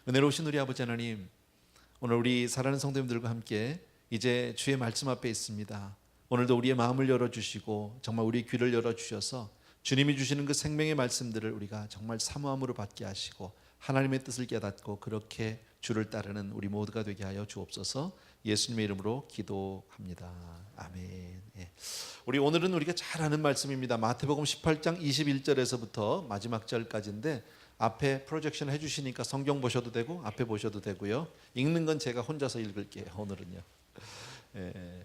은혜로우신 우리 아버지 하나님, 오늘 우리 사랑하는 성도님들과 함께 이제 주의 말씀 앞에 있습니다. 오늘도 우리의 마음을 열어주시고 정말 우리 귀를 열어주셔서 주님이 주시는 그 생명의 말씀들을 우리가 정말 사모함으로 받게 하시고 하나님의 뜻을 깨닫고 그렇게 주를 따르는 우리 모두가 되게 하여 주옵소서. 예수님의 이름으로 기도합니다. 아멘. 예. 우리 오늘은 우리가 잘 아는 말씀입니다. 마태복음 18장 21절에서부터 마지막 절까지인데 앞에 프로젝션 해주시니까 성경 보셔도 되고 앞에 보셔도 되고요. 읽는 건 제가 혼자서 읽을게요. 오늘은요. 예.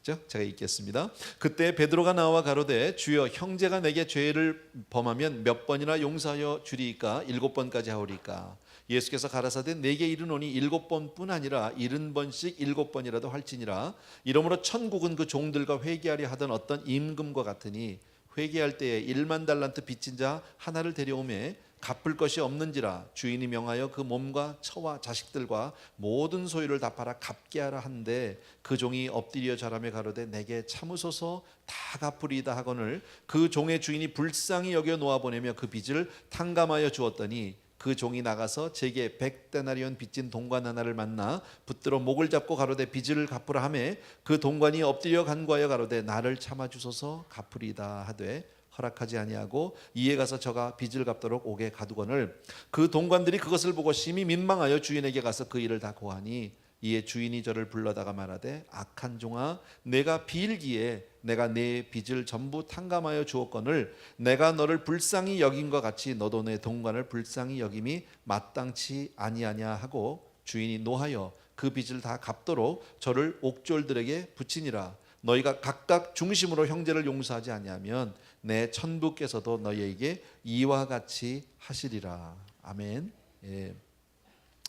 됐죠? 제가 읽겠습니다. 그때 베드로가 나와 가로되 주여 형제가 내게 죄를 범하면 몇 번이나 용서하여 주리이까 7번까지 하오리까. 예수께서 가라사대 내게 이르노니 7번뿐 아니라 70번씩 7번이라도 할지니라. 이러므로 천국은 그 종들과 회개하려 하던 어떤 임금과 같으니 회개할 때에 1만 달란트 빚진 자 하나를 데려오매 갚을 것이 없는지라 주인이 명하여 그 몸과 처와 자식들과 모든 소유를 다 팔아 갚게 하라 한데 그 종이 엎드려 절하며 가로되 내게 참으소서 다 갚으리이다 하거늘 그 종의 주인이 불쌍히 여겨 놓아 보내며 그 빚을 탕감하여 주었더니 그 종이 나가서 제게 100데나리온 빚진 동관 하나를 만나 붙들어 목을 잡고 가로되 빚을 갚으라 하매 그 동관이 엎드려 간구하여 가로되 나를 참아주소서 갚으리이다 하되 허락하지 아니하고 이에 가서 저가 빚을 갚도록 옥에 가두거늘 그 동관들이 그것을 보고 심히 민망하여 주인에게 가서 그 일을 다 고하니 이에 주인이 저를 불러다가 말하되 악한 종아 내가 비일기에 내가 내 빚을 전부 탕감하여 주었거늘 내가 너를 불쌍히 여김과 같이 너도 내 동관을 불쌍히 여김이 마땅치 아니하냐 하고 주인이 노하여 그 빚을 다 갚도록 저를 옥졸들에게 붙이니라. 너희가 각각 중심으로 형제를 용서하지 아니하면 내 천부께서도 너희에게 이와 같이 하시리라. 아멘. 예.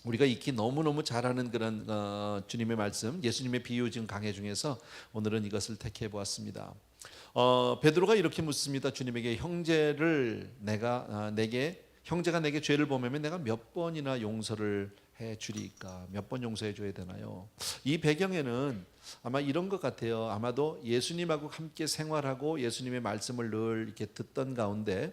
우리가 익히 너무너무 잘 아는 그런 주님의 말씀, 예수님의 비유 지금 강해 중에서 오늘은 이것을 택해 보았습니다. 베드로가 이렇게 묻습니다. 주님에게 형제가 내게 죄를 범하면 내가 몇 번이나 용서를 해 주리까? 몇 번 용서해 줘야 되나요? 이 배경에는 아마 이런 것 같아요. 아마도 예수님하고 함께 생활하고 예수님의 말씀을 늘 이렇게 듣던 가운데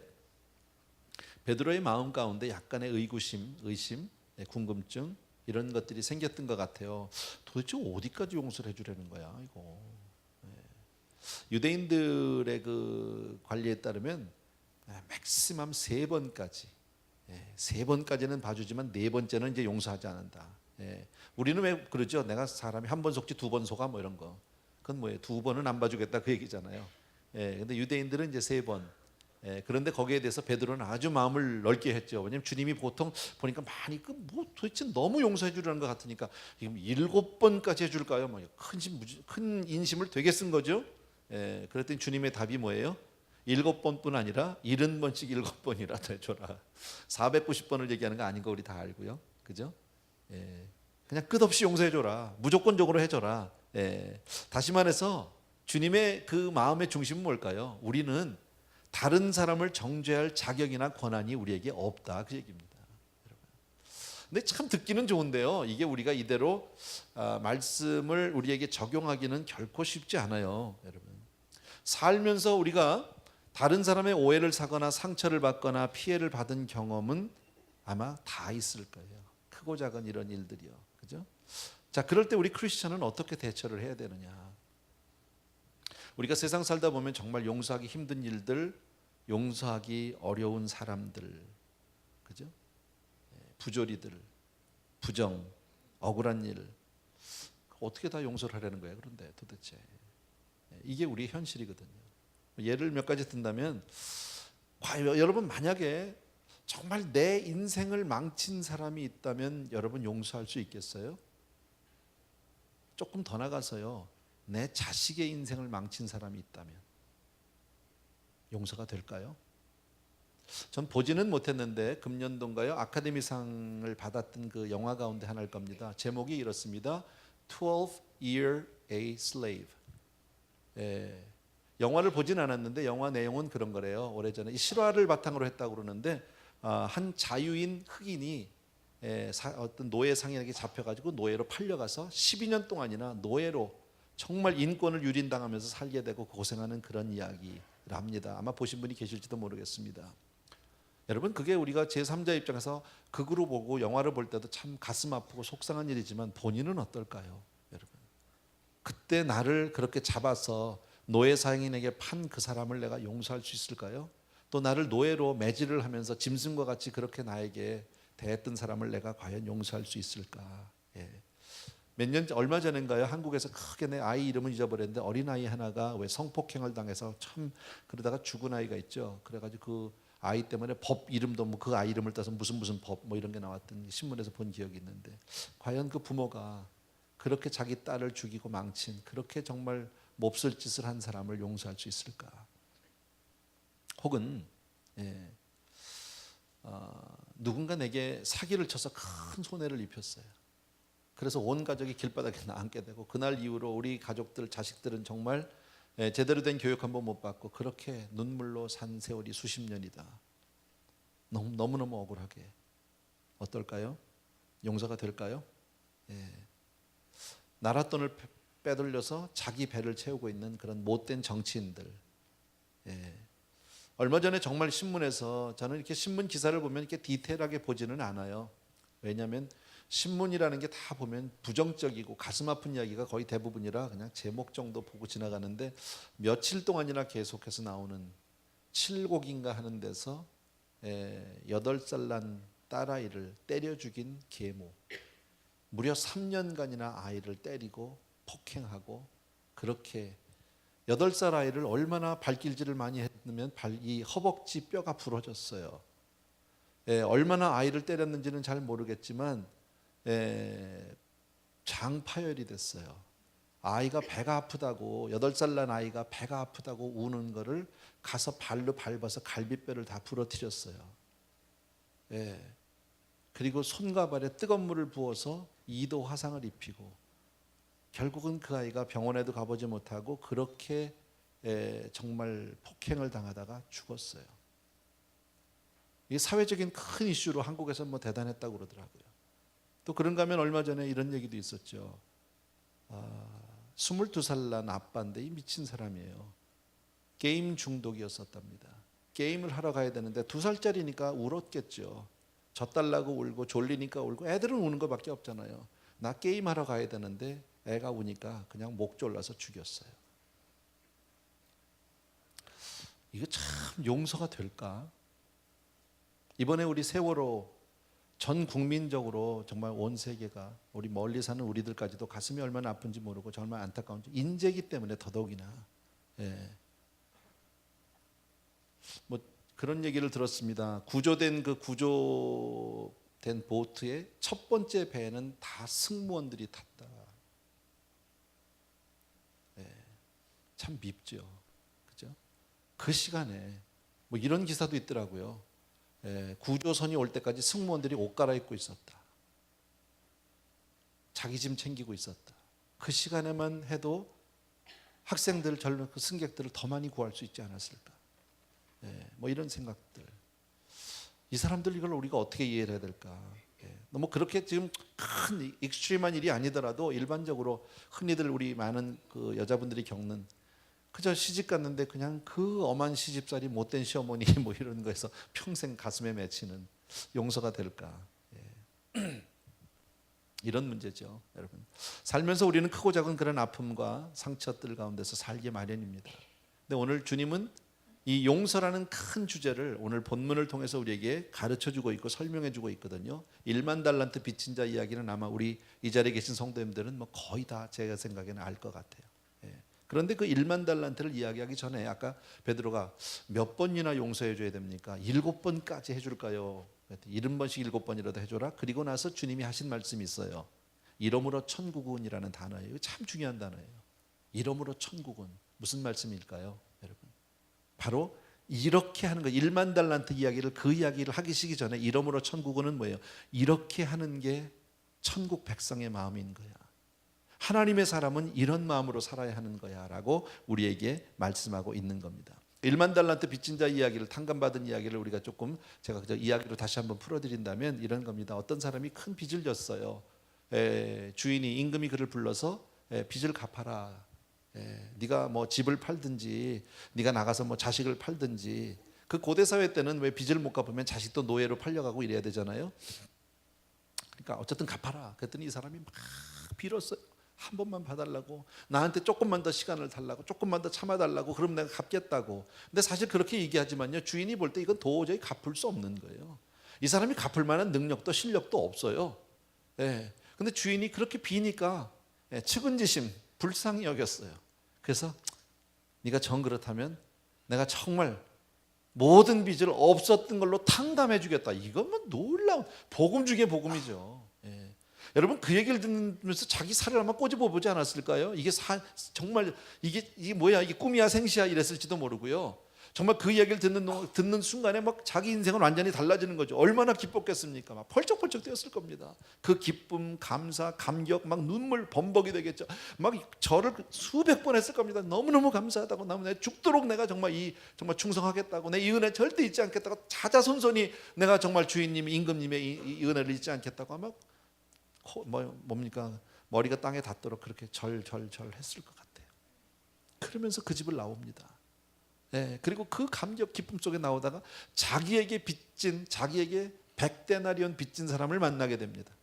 베드로의 마음 가운데 약간의 의심, 궁금증 이런 것들이 생겼던 것 같아요. 도대체 어디까지 용서를 해주려는 거야 이거? 유대인들의 그 관리에 따르면 맥시멈 3번까지, 3번까지는 봐주지만 4번째는 이제 용서하지 않는다. 우리는 왜 그러죠? 내가 사람이 한 번 속지 2번 속아 뭐 이런 거. 그건 뭐예요? 2번은 안 봐주겠다 그 얘기잖아요. 근데 유대인들은 이제 3번. 그런데 거기에 대해서 베드로는 아주 마음을 넓게 했죠. 왜냐하면 주님이 보통 보니까 많이 뭐 도대체 너무 용서해 주려는 것 같으니까 7번까지 해줄까요? 뭐 큰 인심을 되게 쓴 거죠. 그랬더니 주님의 답이 뭐예요? 7번뿐 아니라 70번씩 7번이라 해줘라. 490번을 얘기하는 거 아닌 거 우리 다 알고요. 그죠? 그냥 끝없이 용서해줘라. 무조건적으로 해줘라. 다시 말해서 주님의 그 마음의 중심은 뭘까요? 우리는 다른 사람을 정죄할 자격이나 권한이 우리에게 없다 그 얘기입니다. 근데 참 듣기는 좋은데요. 이게 우리가 이대로 말씀을 우리에게 적용하기는 결코 쉽지 않아요. 여러분 살면서 우리가 다른 사람의 오해를 사거나 상처를 받거나 피해를 받은 경험은 아마 다 있을 거예요. 크고 작은 이런 일들이요. 그죠? 자, 그럴 때 우리 크리스천은 어떻게 대처를 해야 되느냐? 우리가 세상 살다 보면 정말 용서하기 힘든 일들, 용서하기 어려운 사람들, 그죠? 부조리들, 부정, 억울한 일 어떻게 다 용서를 하려는 거예요? 그런데 도대체 이게 우리의 현실이거든요. 예를 몇 가지 든다면 여러분 만약에 정말 내 인생을 망친 사람이 있다면 여러분 용서할 수 있겠어요? 조금 더 나가서요. 내 자식의 인생을 망친 사람이 있다면 용서가 될까요? 전 보지는 못했는데 금년도인가요? 아카데미상을 받았던 그 영화 가운데 하나일 겁니다. 제목이 이렇습니다. 12-Year a Slave. 영화를 보진 않았는데 영화 내용은 그런 거래요. 오래전에 이 실화를 바탕으로 했다고 그러는데 한 자유인 흑인이 어떤 노예 상인에게 잡혀가지고 노예로 팔려가서 12년 동안이나 노예로 정말 인권을 유린당하면서 살게 되고 고생하는 그런 이야기랍니다. 아마 보신 분이 계실지도 모르겠습니다. 여러분 그게 우리가 제3자 입장에서 극으로 보고 영화를 볼 때도 참 가슴 아프고 속상한 일이지만 본인은 어떨까요? 여러분 그때 나를 그렇게 잡아서 노예 사형인에게 판 그 사람을 내가 용서할 수 있을까요? 또 나를 노예로 매질을 하면서 짐승과 같이 그렇게 나에게 대했던 사람을 내가 과연 용서할 수 있을까? 예. 얼마 전인가요? 한국에서 크게 내 아이 이름을 잊어버렸는데 어린아이 하나가 왜 성폭행을 당해서 참 그러다가 죽은 아이가 있죠. 그래가지고 그 아이 때문에 법 이름도 뭐 그 아이 이름을 따서 무슨 법 뭐 이런 게 나왔던 신문에서 본 기억이 있는데 과연 그 부모가 그렇게 자기 딸을 죽이고 망친 그렇게 정말 몹쓸 짓을 한 사람을 용서할 수 있을까? 혹은 누군가 내게 사기를 쳐서 큰 손해를 입혔어요. 그래서 온 가족이 길바닥에 나앉게 되고 그날 이후로 우리 가족들 자식들은 정말 제대로 된 교육 한번 못 받고 그렇게 눈물로 산 세월이 수십 년이다. 너무너무 억울하게. 어떨까요? 용서가 될까요? 나라 돈을 빼돌려서 자기 배를 채우고 있는 그런 못된 정치인들. 얼마 전에 정말 신문에서 저는 이렇게 신문 기사를 보면 이렇게 디테일하게 보지는 않아요. 왜냐하면 신문이라는 게 다 보면 부정적이고 가슴 아픈 이야기가 거의 대부분이라 그냥 제목 정도 보고 지나가는데 며칠 동안이나 계속해서 나오는 칠곡인가 하는 데서 8살 난 딸아이를 때려 죽인 계모, 무려 3년간이나 아이를 때리고 폭행하고 그렇게 8살 아이를 얼마나 발길질을 많이 했으면 이 허벅지 뼈가 부러졌어요. 얼마나 아이를 때렸는지는 잘 모르겠지만 장파열이 됐어요. 아이가 배가 아프다고 8살 난 아이가 배가 아프다고 우는 거를 가서 발로 밟아서 갈비뼈를 다 부러뜨렸어요. 그리고 손과 발에 뜨거운 물을 부어서 2도 화상을 입히고 결국은 그 아이가 병원에도 가보지 못하고 그렇게 정말 폭행을 당하다가 죽었어요. 이게 사회적인 큰 이슈로 한국에서 뭐 대단했다고 그러더라고요. 또 그런가 하면 얼마 전에 이런 얘기도 있었죠. 22살 난 아빠인데 이 미친 사람이에요. 게임 중독이었었답니다. 게임을 하러 가야 되는데 2살짜리니까 울었겠죠. 젖달라고 울고 졸리니까 울고 애들은 우는 것밖에 없잖아요. 나 게임하러 가야 되는데 애가 우니까 그냥 목 졸라서 죽였어요. 이거 참 용서가 될까? 이번에 우리 세월호 전 국민적으로 정말 온 세계가 우리 멀리 사는 우리들까지도 가슴이 얼마나 아픈지 모르고 정말 안타까운지 인재기 때문에 더더욱이나 뭐 그런 얘기를 들었습니다. 구조된 보트의 첫 번째 배에는 다 승무원들이 탔다. 참 밉죠, 그죠? 그 시간에 뭐 이런 기사도 있더라고요. 구조선이 올 때까지 승무원들이 옷 갈아입고 있었다. 자기 짐 챙기고 있었다. 그 시간에만 해도 학생들, 젊은 그 승객들을 더 많이 구할 수 있지 않았을까. 뭐 이런 생각들. 이 사람들 이걸 우리가 어떻게 이해를 해야 될까. 너무 그렇게 지금 큰 익스트림한 일이 아니더라도 일반적으로 흔히들 우리 많은 그 여자분들이 겪는 그저 시집 갔는데 그냥 그 엄한 시집살이 못된 시어머니 뭐 이런 거에서 평생 가슴에 맺히는 용서가 될까? 이런 문제죠, 여러분. 살면서 우리는 크고 작은 그런 아픔과 상처들 가운데서 살기 마련입니다. 근데 오늘 주님은 이 용서라는 큰 주제를 오늘 본문을 통해서 우리에게 가르쳐주고 있고 설명해주고 있거든요. 1만 달란트 빚진 자 이야기는 아마 우리 이 자리에 계신 성도님들은 뭐 거의 다 제가 생각에는 알 것 같아요. 그런데 그 1만 달란트를 이야기하기 전에 아까 베드로가 몇 번이나 용서해 줘야 됩니까? 7번까지 해줄까요? 70번씩 7번이라도 해줘라. 그리고 나서 주님이 하신 말씀이 있어요. 이러므로 천국은이라는 단어예요. 이거 참 중요한 단어예요. 이러므로 천국은 무슨 말씀일까요, 여러분? 바로 이렇게 하는 거. 1만 달란트 이야기를 그 이야기를 하기 시기 전에 이러므로 천국은 뭐예요? 이렇게 하는 게 천국 백성의 마음인 거야. 하나님의 사람은 이런 마음으로 살아야 하는 거야 라고 우리에게 말씀하고 있는 겁니다. 1만 달란트 빚진 자 이야기를 탕감받은 이야기를 우리가 조금 제가 그저 이야기로 다시 한번 풀어드린다면 이런 겁니다. 어떤 사람이 큰 빚을 졌어요. 주인이 임금이 그를 불러서 빚을 갚아라. 네가 뭐 집을 팔든지 네가 나가서 뭐 자식을 팔든지 그 고대 사회 때는 왜 빚을 못 갚으면 자식도 노예로 팔려가고 이래야 되잖아요. 그러니까 어쨌든 갚아라. 그랬더니 이 사람이 막 빌었어요. 한 번만 봐달라고, 나한테 조금만 더 시간을 달라고, 조금만 더 참아달라고, 그럼 내가 갚겠다고. 근데 사실 그렇게 얘기하지만요, 주인이 볼 때 이건 도저히 갚을 수 없는 거예요. 이 사람이 갚을 만한 능력도 실력도 없어요. 예. 근데 주인이 그렇게 비니까 측은지심, 불쌍히 여겼어요. 그래서 네가 정 그렇다면 내가 정말 모든 빚을 없었던 걸로 탕감해 주겠다. 이건 뭐 놀라운 복음 중에 복음이죠. 예. 여러분 그 얘기를 듣면서 자기 살을 아마 꼬집어 보지 않았을까요? 이게 정말 이게 뭐야, 이게 꿈이야 생시야 이랬을지도 모르고요. 정말 그 이야기를 듣는 순간에 막 자기 인생은 완전히 달라지는 거죠. 얼마나 기뻤겠습니까? 막 펄쩍펄쩍 뛰었을 겁니다. 그 기쁨, 감사, 감격, 막 눈물 범벅이 되겠죠. 막 절을 수백 번 했을 겁니다. 너무너무 감사하다고, 내가 죽도록 내가 정말 충성하겠다고, 내 이 은혜 절대 잊지 않겠다고, 자자손손이 내가 정말 주인님, 임금님의 이 은혜를 잊지 않겠다고 아마 뭡니까? 머리가 땅에 닿도록 그렇게 절 했을 것 같아요. 그러면서 그 집을 나옵니다. 네, 그리고 그 감격 기쁨 속에 나오다가 자기에게 100데나리온 빚진 사람을 만나게 됩니다.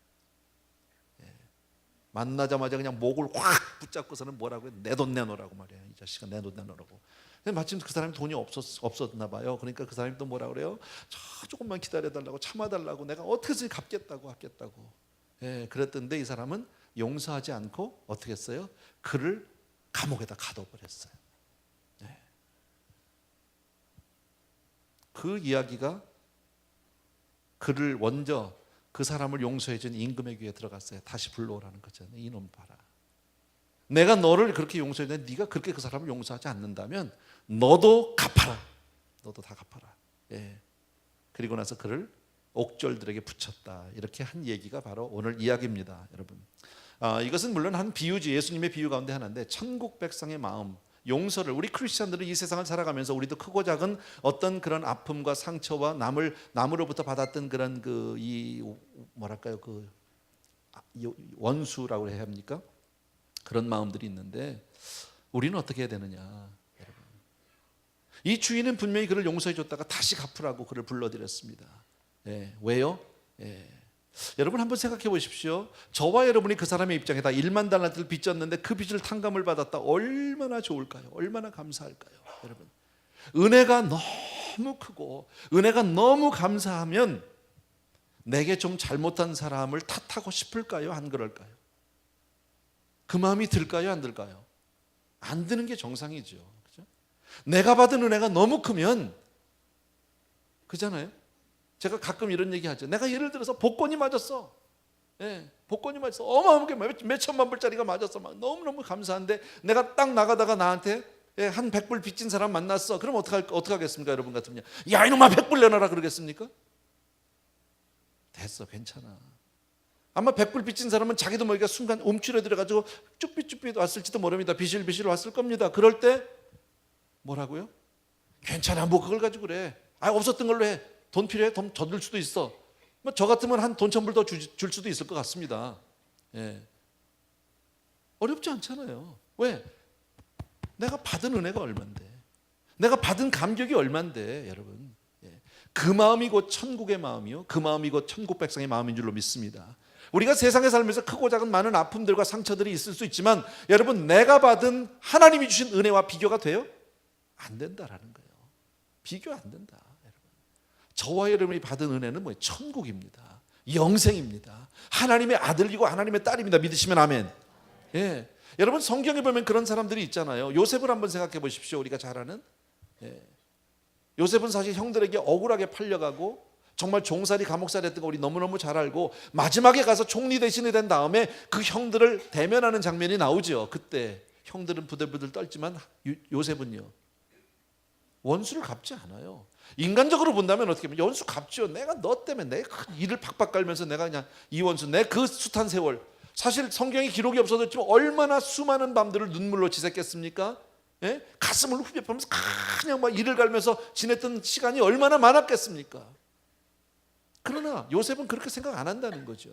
네, 만나자마자 그냥 목을 확 붙잡고서는 뭐라고 해요? 내 돈 내놓으라고 말이에요. 이 자식아, 내 돈 내놓으라고. 마침 그 사람이 돈이 없었나 봐요. 그러니까 그 사람이 또 뭐라 그래요? 조금만 기다려달라고, 참아달라고, 내가 어떻게든 갚겠다고. 예, 그랬던데 이 사람은 용서하지 않고 어떻게 했어요? 그를 감옥에다 가둬버렸어요. 예. 그 이야기가 그를 먼저 그 사람을 용서해준 임금의 귀에 들어갔어요. 다시 불러오라는 거잖아요. 이놈 봐라. 내가 너를 그렇게 용서했는데 네가 그렇게 그 사람을 용서하지 않는다면 너도 갚아라. 너도 다 갚아라. 예. 그리고 나서 그를 옥졸들에게 붙였다. 이렇게 한 얘기가 바로 오늘 이야기입니다, 여러분. 이것은 물론 한 비유지, 예수님의 비유 가운데 하나인데, 천국 백성의 마음, 용서를, 우리 크리스천들은 이 세상을 살아가면서 우리도 크고 작은 어떤 그런 아픔과 상처와 남으로부터 받았던 그런 원수라고 해야 합니까? 그런 마음들이 있는데 우리는 어떻게 해야 되느냐, 여러분. 이 주인은 분명히 그를 용서해 줬다가 다시 갚으라고 그를 불러들였습니다. 예, 왜요? 예. 여러분 한번 생각해 보십시오. 저와 여러분이 그 사람의 입장에다 1만 달란트를 빚졌는데 그 빚을 탕감을 받았다. 얼마나 좋을까요? 얼마나 감사할까요? 여러분, 은혜가 너무 크고 은혜가 너무 감사하면 내게 좀 잘못한 사람을 탓하고 싶을까요? 안 그럴까요? 그 마음이 들까요? 안 들까요? 안 드는 게 정상이죠. 그죠? 내가 받은 은혜가 너무 크면, 그잖아요. 제가 가끔 이런 얘기 하죠. 내가 예를 들어서 복권이 맞았어. 예, 복권이 맞았어. 어마어마하게 몇 천만 불짜리가 맞았어. 막 너무너무 감사한데 내가 딱 나가다가 나한테 한 100불 빚진 사람 만났어. 그럼 어떡하겠습니까? 여러분 같으면 야 이놈아 100불 내놔라 그러겠습니까? 됐어, 괜찮아. 아마 100불 빚진 사람은 자기도 모르게 순간 움츠러들어가지고 쭈삣쭈삣 왔을지도 모릅니다. 비실비실 왔을 겁니다. 그럴 때 뭐라고요? 괜찮아, 뭐 그걸 가지고 그래. 없었던 걸로 해. 돈 필요해? 돈 더 줄 수도 있어. 뭐 저 같으면 한 돈 1,000불 더 줄 수도 있을 것 같습니다. 예. 어렵지 않잖아요. 왜? 내가 받은 은혜가 얼만데, 내가 받은 감격이 얼만데, 여러분. 예. 그 마음이 곧 천국의 마음이요, 그 마음이 곧 천국 백성의 마음인 줄로 믿습니다. 우리가 세상에 살면서 크고 작은 많은 아픔들과 상처들이 있을 수 있지만, 여러분, 내가 받은 하나님이 주신 은혜와 비교가 돼요? 안 된다라는 거예요. 비교 안 된다. 저와 여러분이 받은 은혜는 뭐예요? 천국입니다. 영생입니다. 하나님의 아들이고 하나님의 딸입니다. 믿으시면 아멘. 예. 여러분 성경에 보면 그런 사람들이 있잖아요. 요셉을 한번 생각해 보십시오. 우리가 잘 아는. 예. 요셉은 사실 형들에게 억울하게 팔려가고 정말 종살이 감옥살이 했던 거 우리 너무너무 잘 알고, 마지막에 가서 총리 대신이 된 다음에 그 형들을 대면하는 장면이 나오죠. 그때 형들은 부들부들 떨지만 요셉은요, 원수를 갚지 않아요. 인간적으로 본다면 어떻게 보면 원수 갚죠. 내가 너 때문에 내 일을 팍팍 깔면서 내가 그냥 이 원수, 내 그 숱한 세월, 사실 성경에 기록이 없어졌지만 얼마나 수많은 밤들을 눈물로 지샜겠습니까? 예? 가슴을 후벼파면서 그냥 막 이를 갈면서 지냈던 시간이 얼마나 많았겠습니까? 그러나 요셉은 그렇게 생각 안 한다는 거죠.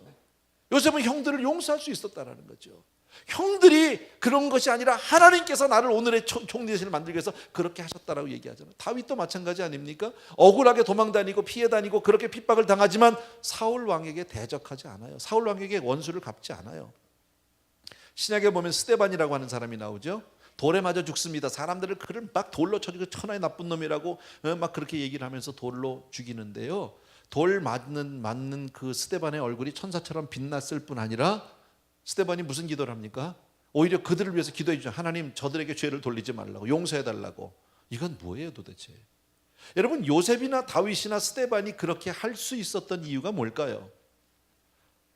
요셉은 형들을 용서할 수 있었다는 거죠. 형들이 그런 것이 아니라 하나님께서 나를 오늘의 총리 대신을 만들기 위해서 그렇게 하셨다라고 얘기하잖아요. 다윗도 마찬가지 아닙니까? 억울하게 도망다니고 피해 다니고 그렇게 핍박을 당하지만 사울 왕에게 대적하지 않아요. 사울 왕에게 원수를 갚지 않아요. 신약에 보면 스데반이라고 하는 사람이 나오죠. 돌에 맞아 죽습니다. 사람들을 그를 막 돌로 쳐주고 천하의 나쁜 놈이라고 막 그렇게 얘기를 하면서 돌로 죽이는데요. 돌 맞는 그 스데반의 얼굴이 천사처럼 빛났을 뿐 아니라 스데반이 무슨 기도를 합니까? 오히려 그들을 위해서 기도해 주죠. 하나님, 저들에게 죄를 돌리지 말라고, 용서해 달라고. 이건 뭐예요 도대체? 여러분, 요셉이나 다윗이나 스데반이 그렇게 할 수 있었던 이유가 뭘까요?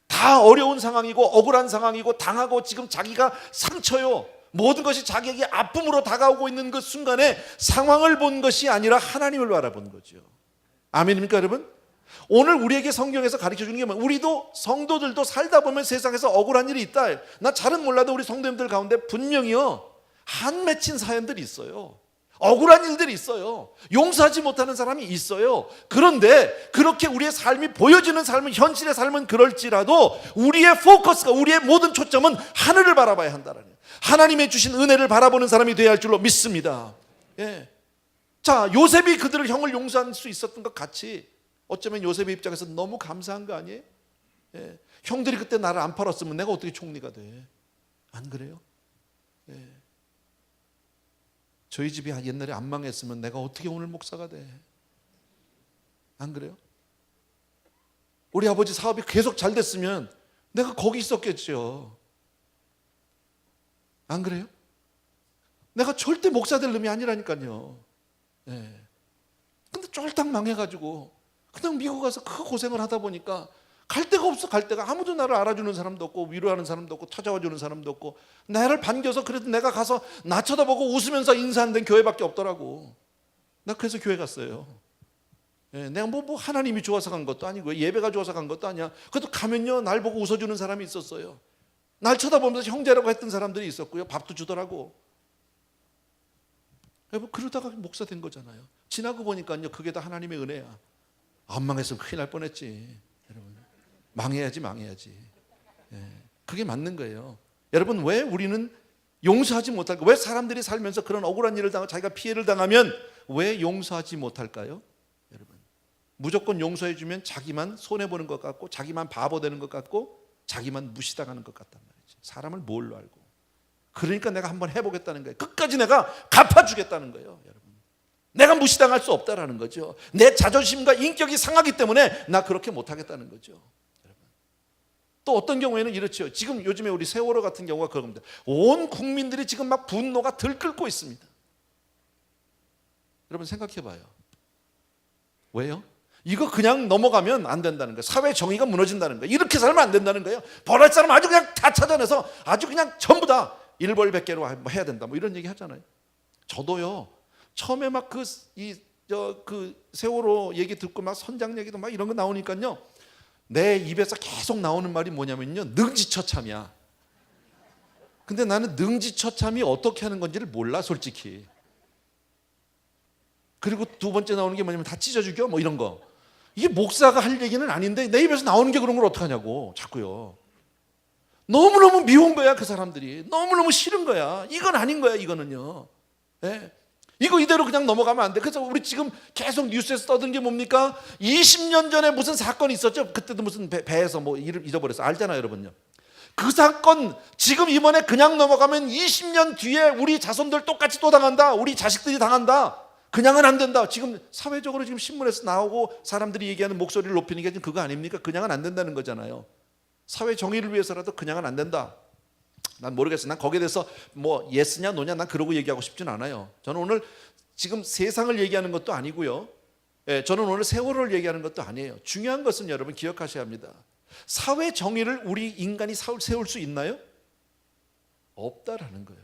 다 어려운 상황이고 억울한 상황이고 당하고 지금 자기가 상처요, 모든 것이 자기에게 아픔으로 다가오고 있는 그 순간에 상황을 본 것이 아니라 하나님을 바라본 거죠. 아멘입니까 여러분? 오늘 우리에게 성경에서 가르쳐주는 게 뭐예요? 우리도 성도들도 살다 보면 세상에서 억울한 일이 있다. 나 잘은 몰라도 우리 성도님들 가운데 분명히요 한 맺힌 사연들이 있어요. 억울한 일들이 있어요. 용서하지 못하는 사람이 있어요. 그런데 그렇게 우리의 삶이 보여지는 삶은, 현실의 삶은 그럴지라도 우리의 포커스가, 우리의 모든 초점은 하늘을 바라봐야 한다는 거예요. 하나님의 주신 은혜를 바라보는 사람이 되어야 할 줄로 믿습니다. 예. 자, 요셉이 그들을 형을 용서할 수 있었던 것 같이 어쩌면 요셉의 입장에서 너무 감사한 거 아니에요? 예. 형들이 그때 나를 안 팔았으면 내가 어떻게 총리가 돼? 안 그래요? 예. 저희 집이 옛날에 안 망했으면 내가 어떻게 오늘 목사가 돼? 안 그래요? 우리 아버지 사업이 계속 잘 됐으면 내가 거기 있었겠죠. 안 그래요? 내가 절대 목사 될 놈이 아니라니까요. 예. 근데 쫄딱 망해가지고 그냥 미국 가서 그 고생을 하다 보니까 갈 데가 없어. 갈 데가 아무도 나를 알아주는 사람도 없고 위로하는 사람도 없고 찾아와 주는 사람도 없고, 나를 반겨서 그래도 내가 가서 나 쳐다보고 웃으면서 인사하는 데는 교회밖에 없더라고. 나 그래서 교회 갔어요. 예, 내가 뭐 하나님이 좋아서 간 것도 아니고 예배가 좋아서 간 것도 아니야. 그래도 가면요 날 보고 웃어주는 사람이 있었어요. 날 쳐다보면서 형제라고 했던 사람들이 있었고요. 밥도 주더라고. 그러다가 목사 된 거잖아요. 지나고 보니까요 그게 다 하나님의 은혜야. 안 망했으면 큰일 날 뻔했지. 여러분, 망해야지. 예, 그게 맞는 거예요. 여러분, 왜 우리는 용서하지 못할까? 왜 사람들이 살면서 그런 억울한 일을 당하고 자기가 피해를 당하면 왜 용서하지 못할까요? 여러분, 무조건 용서해주면 자기만 손해보는 것 같고, 자기만 바보 되는 것 같고, 자기만 무시당하는 것 같단 말이죠. 사람을 뭘로 알고. 그러니까 내가 한번 해보겠다는 거예요. 끝까지 내가 갚아주겠다는 거예요. 여러분, 내가 무시당할 수 없다라는 거죠. 내 자존심과 인격이 상하기 때문에 나 그렇게 못하겠다는 거죠. 여러분, 또 어떤 경우에는 이렇죠. 지금 요즘에 우리 세월호 같은 경우가 그겁니다. 온 국민들이 지금 막 분노가 들끓고 있습니다. 여러분 생각해봐요. 왜요? 이거 그냥 넘어가면 안 된다는 거예요. 사회 정의가 무너진다는 거예요. 이렇게 살면 안 된다는 거예요. 벌할 사람 아주 그냥 다 찾아내서 아주 그냥 전부 다 일벌백계로 해야 된다, 뭐 이런 얘기 하잖아요. 저도요 처음에 막 그 세월호 얘기 듣고 막 선장 얘기도 막 이런 거 나오니까요 내 입에서 계속 나오는 말이 뭐냐면요 능지처참이야. 근데 나는 능지처참이 어떻게 하는 건지를 몰라 솔직히. 그리고 두 번째 나오는 게 뭐냐면 다 찢어 죽여 뭐 이런 거. 이게 목사가 할 얘기는 아닌데 내 입에서 나오는 게 그런 걸 어떡하냐고 자꾸요. 너무너무 미운 거야 그 사람들이. 너무너무 싫은 거야. 이건 아닌 거야 이거는요. 예. 이거 이대로 그냥 넘어가면 안 돼. 그래서 우리 지금 계속 뉴스에서 떠든 게 뭡니까? 20년 전에 무슨 사건이 있었죠. 그때도 무슨 배에서 뭐 잃어버렸어. 알잖아요 여러분요. 그 사건 지금 이번에 그냥 넘어가면 20년 뒤에 우리 자손들 똑같이 또 당한다. 우리 자식들이 당한다. 그냥은 안 된다. 지금 사회적으로 지금 신문에서 나오고 사람들이 얘기하는 목소리를 높이는 게 지금 그거 아닙니까? 그냥은 안 된다는 거잖아요. 사회 정의를 위해서라도 그냥은 안 된다. 난 모르겠어. 난 거기에 대해서 뭐 예스냐 노냐 난 그러고 얘기하고 싶진 않아요. 저는 오늘 지금 세상을 얘기하는 것도 아니고요. 저는 오늘 세월호를 얘기하는 것도 아니에요. 중요한 것은 여러분 기억하셔야 합니다. 사회 정의를 우리 인간이 세울 수 있나요? 없다라는 거예요.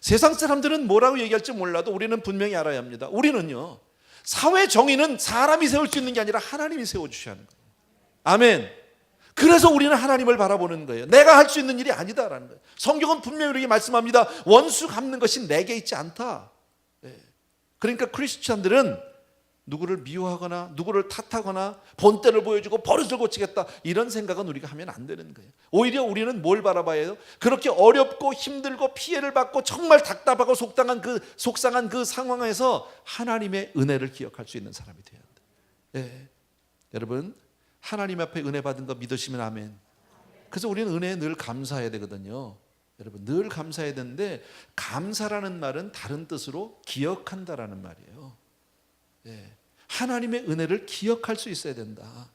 세상 사람들은 뭐라고 얘기할지 몰라도 우리는 분명히 알아야 합니다. 우리는요 사회 정의는 사람이 세울 수 있는 게 아니라 하나님이 세워주셔야 하는 거예요. 아멘. 그래서 우리는 하나님을 바라보는 거예요. 내가 할 수 있는 일이 아니다라는 거예요. 성경은 분명히 이렇게 말씀합니다. 원수 갚는 것이 내게 있지 않다. 그러니까 크리스찬들은 누구를 미워하거나 누구를 탓하거나 본때를 보여주고 버릇을 고치겠다, 이런 생각은 우리가 하면 안 되는 거예요. 오히려 우리는 뭘 바라봐야 해요? 그렇게 어렵고 힘들고 피해를 받고 정말 답답하고 속상한 그 상황에서 하나님의 은혜를 기억할 수 있는 사람이 되어야 합니다. 예. 여러분, 하나님 앞에 은혜 받은 거 믿으시면 아멘. 그래서 우리는 은혜에 늘 감사해야 되거든요. 여러분, 늘 감사해야 되는데, 감사라는 말은 다른 뜻으로 기억한다라는 말이에요. 예. 하나님의 은혜를 기억할 수 있어야 된다.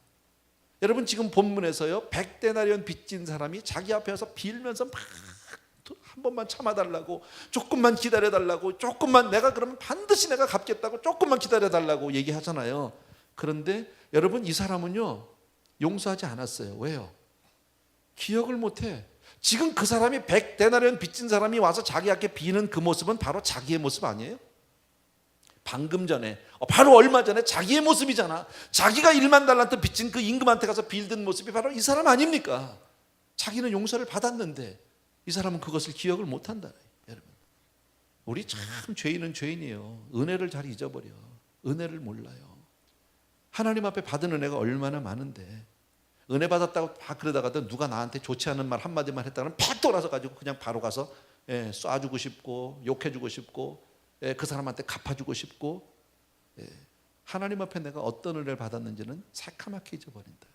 여러분, 지금 본문에서요, 100데나리온 빚진 사람이 자기 앞에 와서 빌면서 막 한 번만 참아달라고, 조금만 기다려달라고, 조금만, 내가 그러면 반드시 내가 갚겠다고, 조금만 기다려달라고 얘기하잖아요. 그런데 여러분, 이 사람은요 용서하지 않았어요. 왜요? 기억을 못해. 지금 그 사람이 100데나리온 빚진 사람이 와서 자기 앞에 비는 그 모습은 바로 자기의 모습 아니에요? 방금 전에, 바로 얼마 전에 자기의 모습이잖아. 자기가 1만 달란트 빚진 그 임금한테 가서 빌던 모습이 바로 이 사람 아닙니까? 자기는 용서를 받았는데 이 사람은 그것을 기억을 못한다. 여러분, 우리 참 죄인은 죄인이에요. 은혜를 잘 잊어버려. 은혜를 몰라요. 하나님 앞에 받은 은혜가 얼마나 많은데, 은혜 받았다고 막 그러다가도 누가 나한테 좋지 않은 말 한마디만 했다면 팍 돌아서 가지고 그냥 바로 가서 쏴주고 싶고 욕해주고 싶고 그 사람한테 갚아주고 싶고, 하나님 앞에 내가 어떤 은혜를 받았는지는 새카맣게 잊어버린다.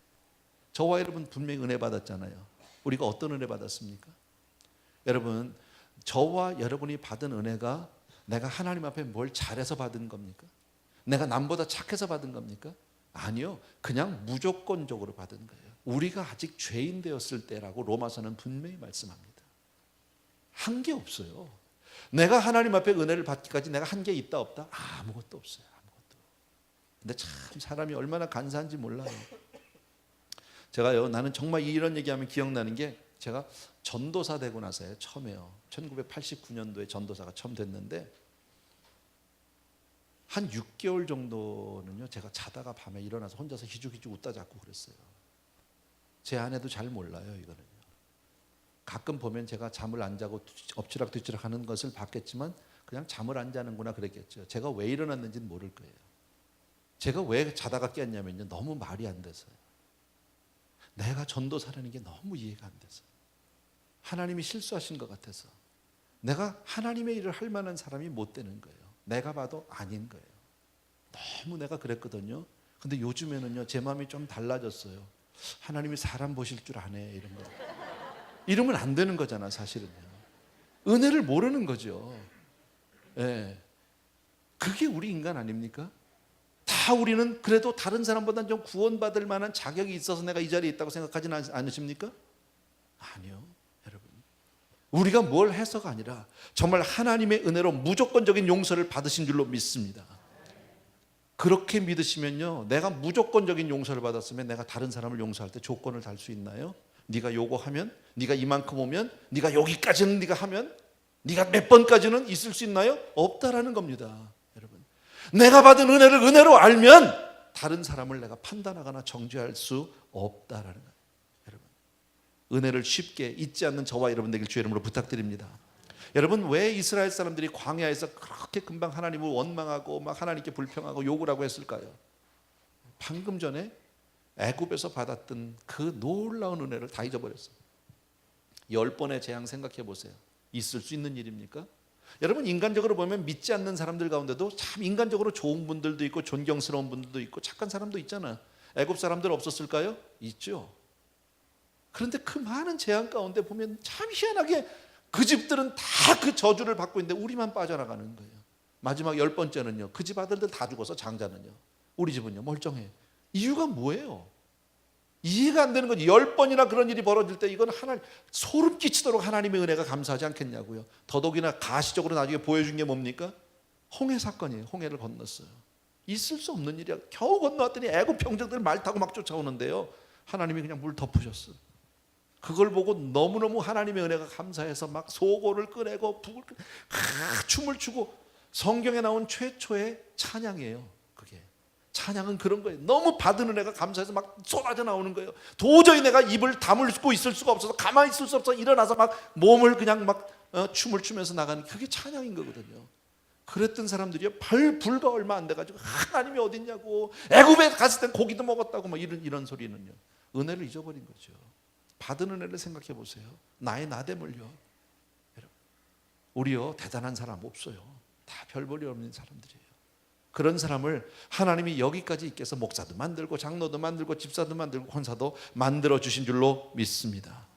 저와 여러분 분명히 은혜 받았잖아요. 우리가 어떤 은혜 받았습니까? 여러분, 저와 여러분이 받은 은혜가 내가 하나님 앞에 뭘 잘해서 받은 겁니까? 내가 남보다 착해서 받은 겁니까? 아니요. 그냥 무조건적으로 받은 거예요. 우리가 아직 죄인 되었을 때라고 로마서는 분명히 말씀합니다. 한 게 없어요. 내가 하나님 앞에 은혜를 받기까지 내가 한 게 있다 없다? 아무것도 없어요. 아무것도. 근데 참 사람이 얼마나 간사한지 몰라요. 제가요, 나는 정말 이런 얘기하면 기억나는 게, 제가 전도사 되고 나서요, 처음에요, 1989년도에 전도사가 처음 됐는데 한 6개월 정도는요, 제가 자다가 밤에 일어나서 혼자서 희죽희죽 웃다 자고 그랬어요. 제 아내도 잘 몰라요, 이거는요. 가끔 보면 제가 잠을 안 자고 엎치락뒤치락 하는 것을 봤겠지만 그냥 잠을 안 자는구나 그랬겠죠. 제가 왜 일어났는지는 모를 거예요. 제가 왜 자다가 깼냐면요, 너무 말이 안 돼서요. 내가 전도사라는 게 너무 이해가 안 돼서, 하나님이 실수하신 것 같아서, 내가 하나님의 일을 할 만한 사람이 못 되는 거예요. 내가 봐도 아닌 거예요. 너무 내가 그랬거든요. 근데 요즘에는요, 제 마음이 좀 달라졌어요. 하나님이 사람 보실 줄 아네, 이런 거. 이러면 안 되는 거잖아, 사실은요. 은혜를 모르는 거죠. 예. 그게 우리 인간 아닙니까? 다 우리는 그래도 다른 사람보다는 좀 구원받을 만한 자격이 있어서 내가 이 자리에 있다고 생각하지는 않으십니까? 아니요, 여러분. 우리가 뭘 해서가 아니라 정말 하나님의 은혜로 무조건적인 용서를 받으신 줄로 믿습니다. 그렇게 믿으시면요, 내가 무조건적인 용서를 받았으면 내가 다른 사람을 용서할 때 조건을 달 수 있나요? 네가 요거 하면, 네가 이만큼 오면, 네가 여기까지는 네가 하면, 네가 몇 번까지는 있을 수 있나요? 없다라는 겁니다. 여러분, 내가 받은 은혜를 은혜로 알면 다른 사람을 내가 판단하거나 정죄할 수 없다라는 거예요. 여러분, 은혜를 쉽게 잊지 않는 저와 여러분 되길 주의 이름으로 부탁드립니다. 여러분, 왜 이스라엘 사람들이 광야에서 그렇게 금방 하나님을 원망하고 막 하나님께 불평하고 욕을 하고 했을까요? 방금 전에 애굽에서 받았던 그 놀라운 은혜를 다 잊어버렸어요. 10번의 재앙 생각해 보세요. 있을 수 있는 일입니까? 여러분, 인간적으로 보면 믿지 않는 사람들 가운데도 참 인간적으로 좋은 분들도 있고 존경스러운 분들도 있고 착한 사람도 있잖아. 애굽 사람들 없었을까요? 있죠. 그런데 그 많은 재앙 가운데 보면 참 희한하게 그 집들은 다 그 저주를 받고 있는데 우리만 빠져나가는 거예요. 마지막 10번째는요, 그 집 아들들 다 죽어서 장자는요, 우리 집은요 멀쩡해. 이유가 뭐예요? 이해가 안 되는 거지. 10번이나 그런 일이 벌어질 때 이건 하나님, 소름 끼치도록 하나님의 은혜가 감사하지 않겠냐고요. 더더욱이나 가시적으로 나중에 보여준 게 뭡니까? 홍해 사건이에요. 홍해를 건넜어요. 있을 수 없는 일이야. 겨우 건너왔더니 애굽 병정들 말 타고 막 쫓아오는데요, 하나님이 그냥 물 덮으셨어. 그걸 보고 너무너무 하나님의 은혜가 감사해서 막 소고를 꺼내고 북을 꺼내고 춤을 추고, 성경에 나온 최초의 찬양이에요. 그게 찬양은 그런 거예요. 너무 받은 은혜가 감사해서 막 쏟아져 나오는 거예요. 도저히 내가 입을 다물고 있을 수가 없어서, 가만히 있을 수 없어서 일어나서 막 몸을 그냥 막 춤을 추면서 나가는, 그게 찬양인 거거든요. 그랬던 사람들이요, 불과 얼마 안 돼가지고 하나님이 어딨냐고, 애굽에 갔을 땐 고기도 먹었다고 막 이런 소리는요, 은혜를 잊어버린 거죠. 받은 은혜를 생각해 보세요. 나의 나됨을요, 여러분, 우리요 대단한 사람 없어요. 다 별 볼일 없는 사람들이에요. 그런 사람을 하나님이 여기까지 있게 해서 목사도 만들고 장로도 만들고 집사도 만들고 권사도 만들어 주신 줄로 믿습니다.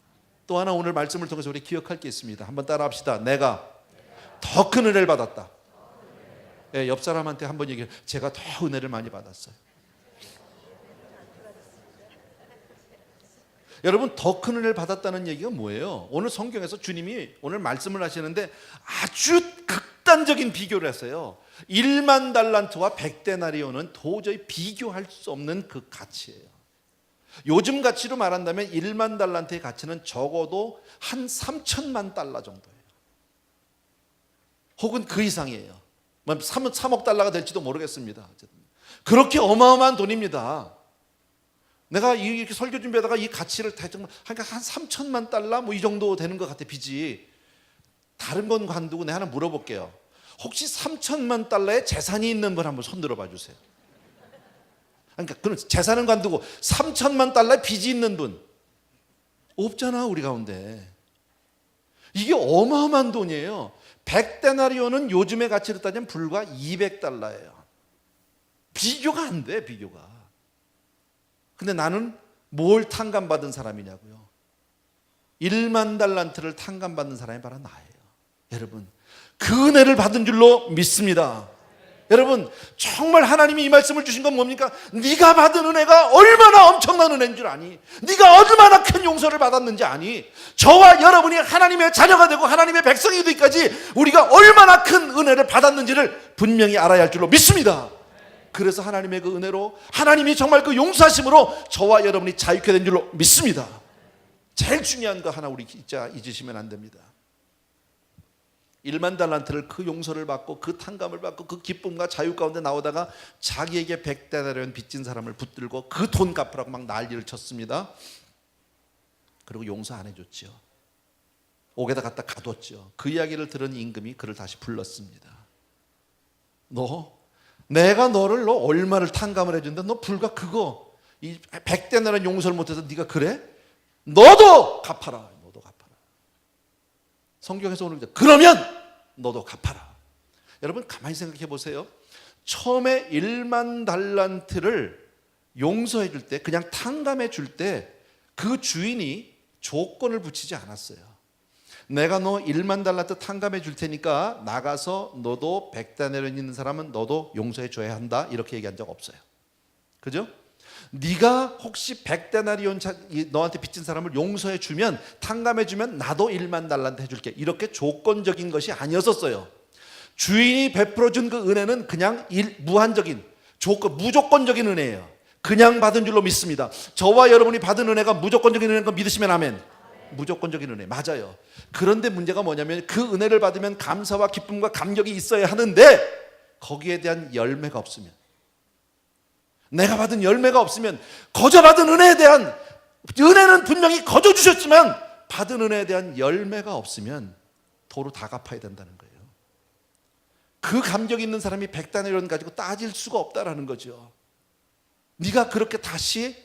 또 하나 오늘 말씀을 통해서 우리 기억할 게 있습니다. 한번 따라 합시다. 내가 더 큰 은혜를 받았다. 네, 옆 사람한테 한번 얘기해요. 제가 더 은혜를 많이 받았어요. 여러분, 더 큰 은혜를 받았다는 얘기가 뭐예요? 오늘 성경에서 주님이 오늘 말씀을 하시는데 아주 극단적인 비교를 했어요. 1만 달란트와 100데나리온은 도저히 비교할 수 없는 그 가치예요. 요즘 가치로 말한다면 1만 달란트의 가치는 적어도 한 3천만 달러 정도예요. 혹은 그 이상이에요. 3억 달러가 될지도 모르겠습니다. 그렇게 어마어마한 돈입니다. 내가 이렇게 설교 준비하다가 이 가치를 대충 한 3천만 달러 뭐 이 정도 되는 것 같아, 빚이. 다른 건 관두고 내가 하나 물어볼게요. 혹시 3천만 달러의 재산이 있는 분 한번 손 들어봐 주세요. 그러니까 그런 재산은 관두고 3천만 달러의 빚이 있는 분 없잖아, 우리 가운데. 이게 어마어마한 돈이에요. 100데나리온은 요즘의 가치로 따지면 불과 200달러예요. 비교가 안 돼, 비교가. 근데 나는 뭘 탕감받은 사람이냐고요? 1만 달란트를 탕감받는 사람이 바로 나예요. 여러분, 그 은혜를 받은 줄로 믿습니다. 여러분, 정말 하나님이 이 말씀을 주신 건 뭡니까? 네가 받은 은혜가 얼마나 엄청난 은혜인 줄 아니? 네가 얼마나 큰 용서를 받았는지 아니? 저와 여러분이 하나님의 자녀가 되고 하나님의 백성이 되기까지 우리가 얼마나 큰 은혜를 받았는지를 분명히 알아야 할 줄로 믿습니다. 그래서 하나님의 그 은혜로, 하나님이 정말 그 용서하심으로 저와 여러분이 자유케 된 줄로 믿습니다. 제일 중요한 거 하나 우리 진짜 잊으시면 안 됩니다. 1만 달란트를, 그 용서를 받고 그 탕감을 받고 그 기쁨과 자유 가운데 나오다가 자기에게 100데나리온 빚진 사람을 붙들고 그 돈 갚으라고 막 난리를 쳤습니다. 그리고 용서 안 해줬죠. 옥에다 갖다 가뒀죠. 그 이야기를 들은 임금이 그를 다시 불렀습니다. 내가 너 얼마를 탕감을 해준다? 너 불과 그거, 이 100데나리온 용서를 못해서 네가 그래? 너도 갚아라. 너도 갚아라. 성경에서 오늘 그러면 너도 갚아라. 여러분, 가만히 생각해 보세요. 처음에 1만 달란트를 용서해 줄 때, 그냥 탕감해 줄 때 그 주인이 조건을 붙이지 않았어요. 내가 너 1만 달란트 탕감해 줄 테니까 나가서 너도 100데나리온 있는 사람은 너도 용서해 줘야 한다, 이렇게 얘기한 적 없어요. 그죠? 네가 혹시 100데나리온 너한테 빚진 사람을 용서해 주면, 탕감해 주면 나도 1만 달란트 해줄게, 이렇게 조건적인 것이 아니었었어요. 주인이 베풀어 준 그 은혜는 그냥 무한적인, 무조건적인 은혜예요. 그냥 받은 줄로 믿습니다. 저와 여러분이 받은 은혜가 무조건적인 은혜인 거 믿으시면 아멘. 무조건적인 은혜 맞아요. 그런데 문제가 뭐냐면 그 은혜를 받으면 감사와 기쁨과 감격이 있어야 하는데 거기에 대한 열매가 없으면, 내가 받은 열매가 없으면, 거저 받은 은혜에 대한, 은혜는 분명히 거저 주셨지만 받은 은혜에 대한 열매가 없으면 도로 다 갚아야 된다는 거예요. 그 감격이 있는 사람이 100데나리온 가지고 따질 수가 없다라는 거죠. 네가 그렇게 다시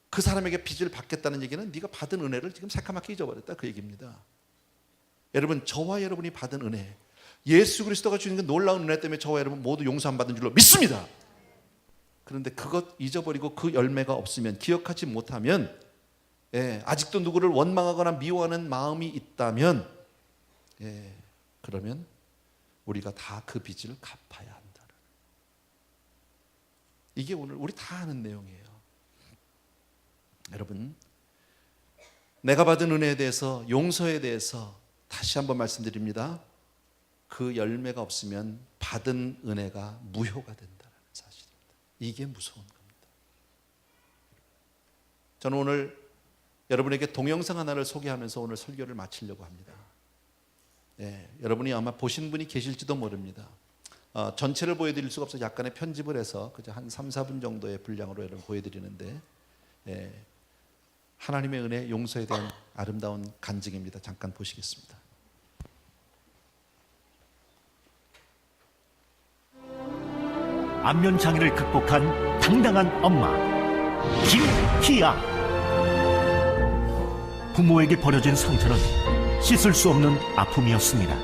그 사람에게 빚을 받겠다는 얘기는 네가 받은 은혜를 지금 새카맣게 잊어버렸다, 그 얘기입니다. 여러분, 저와 여러분이 받은 은혜, 예수 그리스도가 주는 그 놀라운 은혜 때문에 저와 여러분 모두 용서 안 받은 줄로 믿습니다. 그런데 그것 잊어버리고 그 열매가 없으면, 기억하지 못하면, 아직도 누구를 원망하거나 미워하는 마음이 있다면, 그러면 우리가 다 그 빚을 갚아야 한다. 이게 오늘 우리 다 아는 내용이에요. 여러분, 내가 받은 은혜에 대해서, 용서에 대해서 다시 한번 말씀드립니다. 그 열매가 없으면 받은 은혜가 무효가 된다는 사실입니다. 이게 무서운 겁니다. 저는 오늘 여러분에게 동영상 하나를 소개하면서 오늘 설교를 마치려고 합니다. 여러분이 아마 보신 분이 계실지도 모릅니다. 전체를 보여드릴 수가 없어서 약간의 편집을 해서 그저 한 3, 4분 정도의 분량으로 여러분 보여드리는데, 하나님의 은혜, 용서에 대한 아름다운 간증입니다. 잠깐 보시겠습니다. 안면 장애를 극복한 당당한 엄마 김희아. 부모에게 버려진 상처는 씻을 수 없는 아픔이었습니다.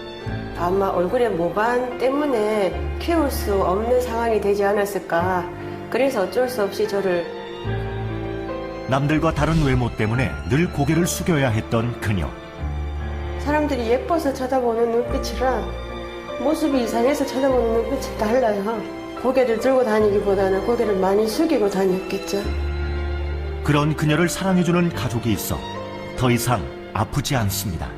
아마 얼굴의 모반 때문에 키울 수 없는 상황이 되지 않았을까. 그래서 어쩔 수 없이 저를 남들과 다른 외모 때문에 늘 고개를 숙여야 했던 그녀. 사람들이 예뻐서 쳐다보는 눈빛이랑 모습이 이상해서 쳐다보는 눈빛이 달라요. 고개를 들고 다니기보다는 고개를 많이 숙이고 다녔겠죠. 그런 그녀를 사랑해주는 가족이 있어 더 이상 아프지 않습니다.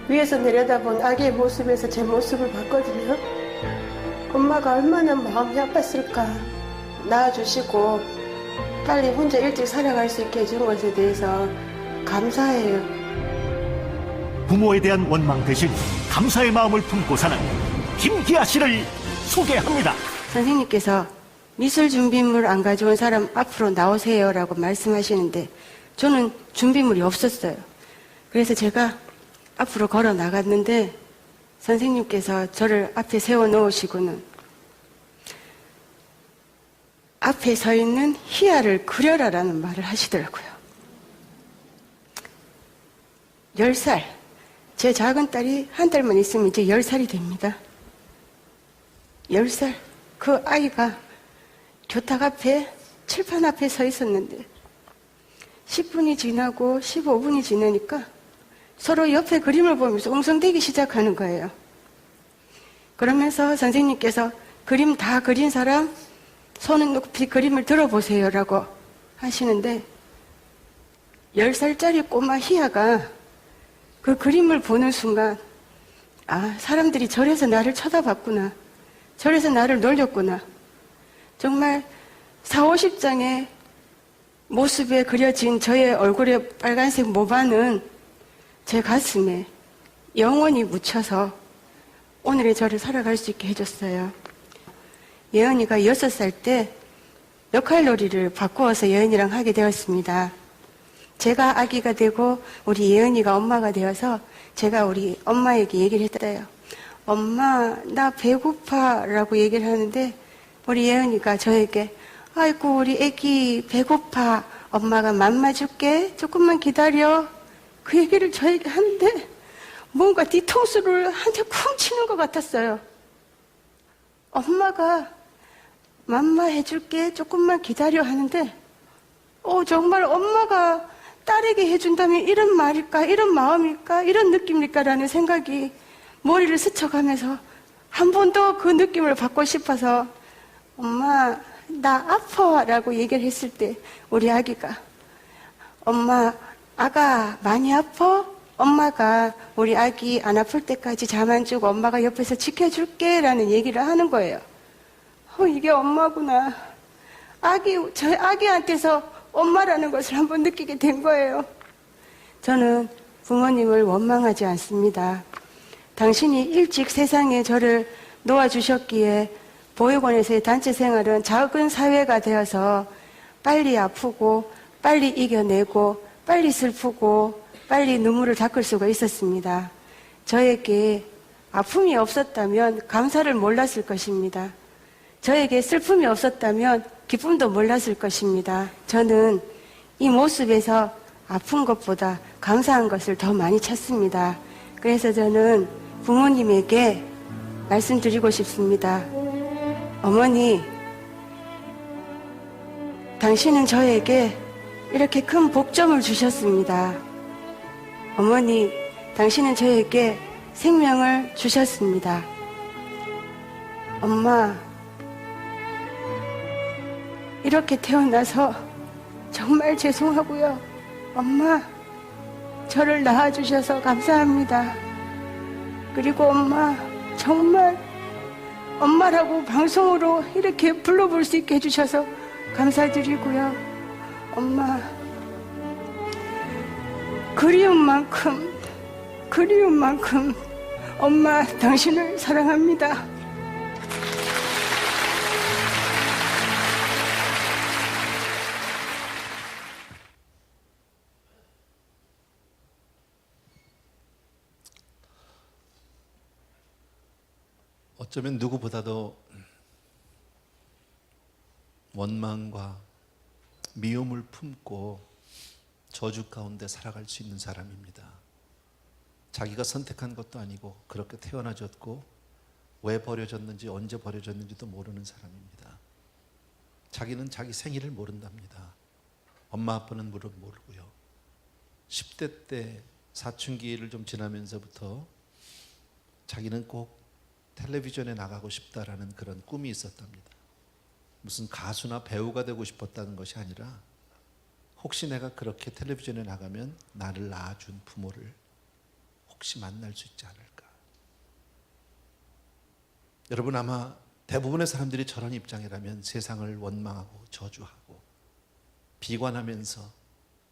위에서 내려다본 아기의 모습에서 제 모습을 봤거든요. 엄마가 얼마나 마음이 아팠을까. 낳아주시고 빨리 혼자 일찍 살아갈 수 있게 해준 것에 대해서 감사해요. 부모에 대한 원망 대신 감사의 마음을 품고 사는 김희아 씨를 소개합니다. 선생님께서 미술 준비물 안 가져온 사람 앞으로 나오세요 라고 말씀하시는데 저는 준비물이 없었어요. 그래서 제가 앞으로 걸어 나갔는데 선생님께서 저를 앞에 세워 놓으시고는 앞에 서 있는 희아를 그려라라는 말을 하시더라고요. 10살. 제 작은 딸이 한 달만 있으면 이제 10살이 됩니다. 10살. 그 아이가 교탁 앞에 칠판 앞에 서 있었는데 10분이 지나고 15분이 지나니까 서로 옆에 그림을 보면서 웅성대기 시작하는 거예요. 그러면서 선생님께서 그림 다 그린 사람 손은 높이 그림을 들어보세요 라고 하시는데 10살짜리 꼬마 희아가 그 그림을 보는 순간 아, 사람들이 저래서 나를 쳐다봤구나. 저래서 나를 놀렸구나. 정말 40, 50장의 모습에 그려진 저의 얼굴의 빨간색 모반은 제 가슴에 영원히 묻혀서 오늘의 저를 살아갈 수 있게 해줬어요. 예언이가 6살 때 역할놀이를 바꾸어서 예언이랑 하게 되었습니다. 제가 아기가 되고 우리 예언이가 엄마가 되어서 제가 우리 엄마에게 얘기를 했어요. 엄마, 나 배고파 라고 얘기를 하는데 우리 예언이가 저에게 아이고 우리 애기 배고파. 엄마가 맘마 줄게. 조금만 기다려. 그 얘기를 저에게 하는데 뭔가 뒤통수를 한 대 쿵 치는 것 같았어요. 엄마가 맘마 해줄게. 조금만 기다려 하는데 정말 엄마가 딸에게 해준다면 이런 말일까? 이런 마음일까? 이런 느낌일까? 라는 생각이 머리를 스쳐가면서 한 번 더 그 느낌을 받고 싶어서 엄마 나 아파 라고 얘기를 했을 때 우리 아기가 엄마 아가 많이 아파? 엄마가 우리 아기 안 아플 때까지 잠 안 주고 엄마가 옆에서 지켜줄게 라는 얘기를 하는 거예요. 이게 엄마구나. 저희 아기한테서 엄마라는 것을 한번 느끼게 된 거예요. 저는 부모님을 원망하지 않습니다. 당신이 일찍 세상에 저를 놓아주셨기에 보육원에서의 단체 생활은 작은 사회가 되어서 빨리 아프고 빨리 이겨내고 빨리 슬프고 빨리 눈물을 닦을 수가 있었습니다. 저에게 아픔이 없었다면 감사를 몰랐을 것입니다. 저에게 슬픔이 없었다면 기쁨도 몰랐을 것입니다. 저는 이 모습에서 아픈 것보다 감사한 것을 더 많이 찾습니다. 그래서 저는 부모님에게 말씀드리고 싶습니다. 어머니, 당신은 저에게 이렇게 큰 복점을 주셨습니다. 어머니, 당신은 저에게 생명을 주셨습니다. 엄마, 이렇게 태어나서 정말 죄송하고요. 엄마, 저를 낳아주셔서 감사합니다. 그리고 엄마, 정말 엄마라고 방송으로 이렇게 불러볼 수 있게 해주셔서 감사드리고요. 엄마, 그리운 만큼 엄마 당신을 사랑합니다. 어쩌면 누구보다도 원망과 미움을 품고 저주 가운데 살아갈 수 있는 사람입니다. 자기가 선택한 것도 아니고 그렇게 태어나졌고 왜 버려졌는지 언제 버려졌는지도 모르는 사람입니다. 자기는 자기 생일을 모른답니다. 엄마 아빠는 모르고요. 10대 때 사춘기를 좀 지나면서부터 자기는 꼭 텔레비전에 나가고 싶다라는 그런 꿈이 있었답니다. 무슨 가수나 배우가 되고 싶었다는 것이 아니라 혹시 내가 그렇게 텔레비전에 나가면 나를 낳아준 부모를 혹시 만날 수 있지 않을까. 여러분, 아마 대부분의 사람들이 저런 입장이라면 세상을 원망하고 저주하고 비관하면서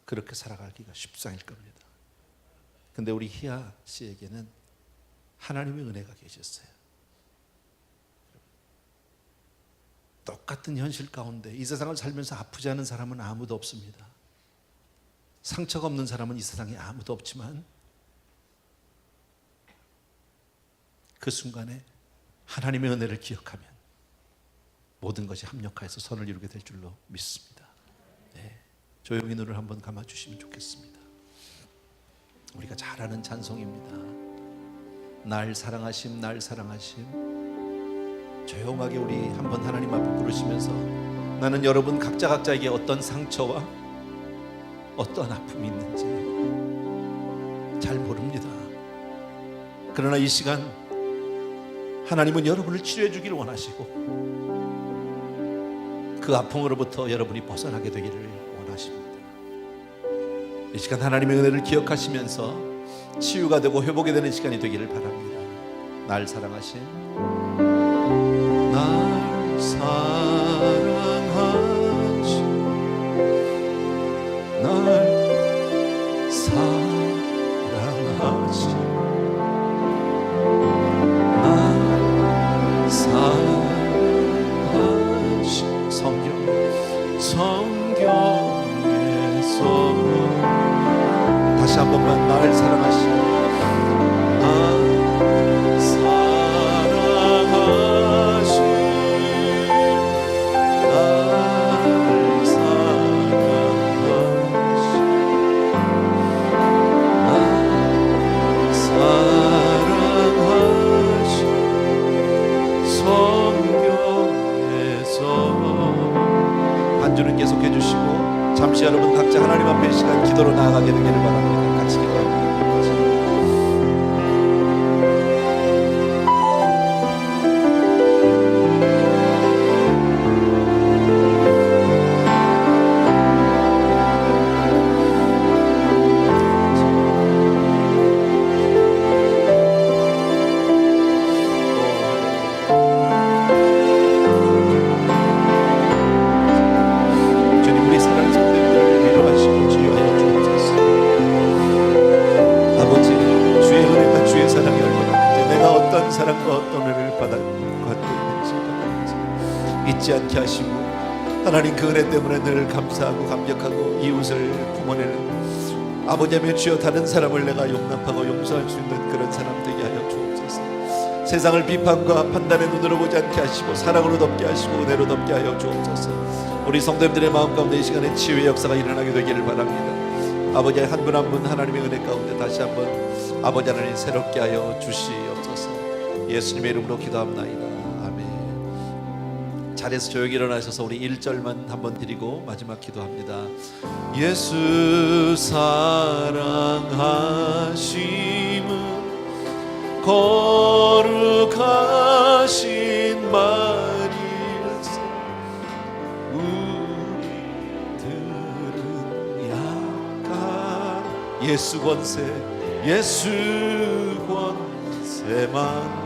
그렇게 살아가기가 쉽상일 겁니다. 근데 우리 희아 씨에게는 하나님의 은혜가 계셨어요. 똑같은 현실 가운데 이 세상을 살면서 아프지 않은 사람은 아무도 없습니다. 상처가 없는 사람은 이 세상에 아무도 없지만 그 순간에 하나님의 은혜를 기억하면 모든 것이 합력하여서 선을 이루게 될 줄로 믿습니다. 네, 조용히 눈을 한번 감아주시면 좋겠습니다. 우리가 잘 아는 찬송입니다. 날 사랑하심, 날 사랑하심. 조용하게 우리 한번 하나님 앞에 부르시면서 나는 여러분 각자에게 어떤 상처와 어떤 아픔이 있는지 잘 모릅니다. 그러나 이 시간 하나님은 여러분을 치료해 주기를 원하시고 그 아픔으로부터 여러분이 벗어나게 되기를 원하십니다. 이 시간 하나님의 은혜를 기억하시면서 치유가 되고 회복이 되는 시간이 되기를 바랍니다. 날 사랑하신, 날 사랑하신, 날 사랑하신, 날 사랑하신 성경에서 다시 한 번만 날 사랑하신, 반주는 계속해 주시고 잠시 여러분 각자 하나님 앞에 시간 기도로 나아가게 되기를 바랍니다. 같이 기도합니다. 사랑과 어떤 은혜를 받고 있는지 잊지 않게 하시고 하나님 그 은혜 때문에 늘 감사하고 감격하고 이웃을 품어내는 아버지의 주여 다른 사람을 내가 용납하고 용서할 수 있는 그런 사람 되게 하여 주옵소서. 세상을 비판과 판단의 눈으로 보지 않게 하시고 사랑으로 덮게 하시고 은혜로 덮게 하여 주옵소서. 우리 성도님들의 마음 가운데 이 시간에 치유의 역사가 일어나게 되기를 바랍니다. 아버지 한 분 한 분 하나님의 은혜 가운데 다시 한번 아버지 하나님 새롭게 하여 주시옵소서. 예수님의 이름으로 기도합나이다. 아멘. 자리에서 조용히 일어나셔서 우리 1절만 한번 드리고 마지막 기도합니다. 예수 사랑하심은 거룩하신 말일세 우리들은 약한 예수 권세 예수 권세만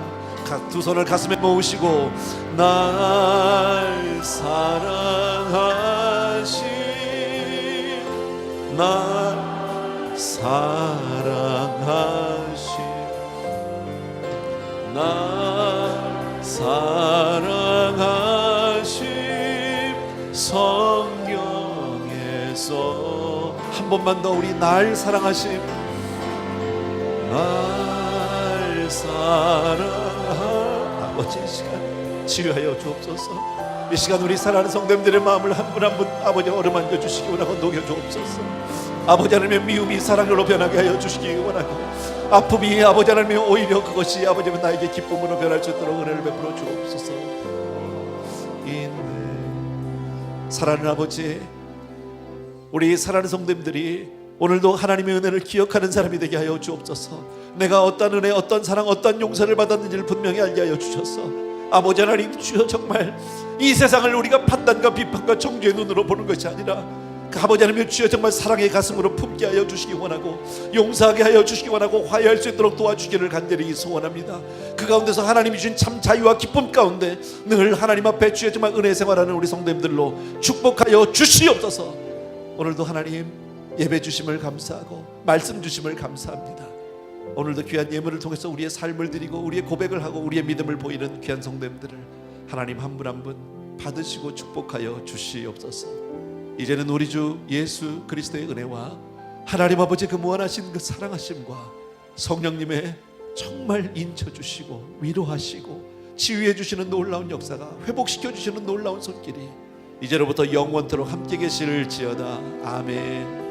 두 손을 가슴에 모으시고 날 사랑하신 날 사랑하신 날 사랑하신 성경에서 한 번만 더 우리 날 사랑하신 날 사랑 아버지의 시간 치유하여 주옵소서. 이 시간 우리 사랑하는 성도님들의 마음을 한 분 한 분 아버지 어루만져 주시기 원하고 녹여 주옵소서. 아버지 하나님의 미움이 사랑으로 변하게 하여 주시기 원하고, 아픔이 아버지 하나님의 오히려 그것이 아버지 나에게 기쁨으로 변할 수 있도록 은혜를 베풀어 주옵소서. 사랑하는 아버지, 우리 사랑하는 성도님들이 오늘도 하나님의 은혜를 기억하는 사람이 되게 하여 주옵소서. 내가 어떤 은혜, 어떤 사랑, 어떤 용서를 받았는지를 분명히 알게 하여 주셔서 아버지 하나님 주여, 정말 이 세상을 우리가 판단과 비판과 정죄의 눈으로 보는 것이 아니라 그 아버지 하나님 주여 정말 사랑의 가슴으로 품게 하여 주시기 원하고, 용서하게 하여 주시기 원하고, 화해할 수 있도록 도와주기를 간절히 소원합니다. 그 가운데서 하나님이 주신 참 자유와 기쁨 가운데 늘 하나님 앞에 주여 정말 은혜 생활하는 우리 성도님들로 축복하여 주시옵소서. 오늘도 하나님 예배 주심을 감사하고 말씀 주심을 감사합니다. 오늘도 귀한 예물을 통해서 우리의 삶을 드리고 우리의 고백을 하고 우리의 믿음을 보이는 귀한 성도님들을 하나님 한 분 한 분 받으시고 축복하여 주시옵소서. 이제는 우리 주 예수 그리스도의 은혜와 하나님 아버지 그 무한하신 그 사랑하심과 성령님의 정말 인쳐주시고 위로하시고 치유해 주시는 놀라운 역사가, 회복시켜 주시는 놀라운 손길이 이제로부터 영원토록 함께 계실지어다. 아멘.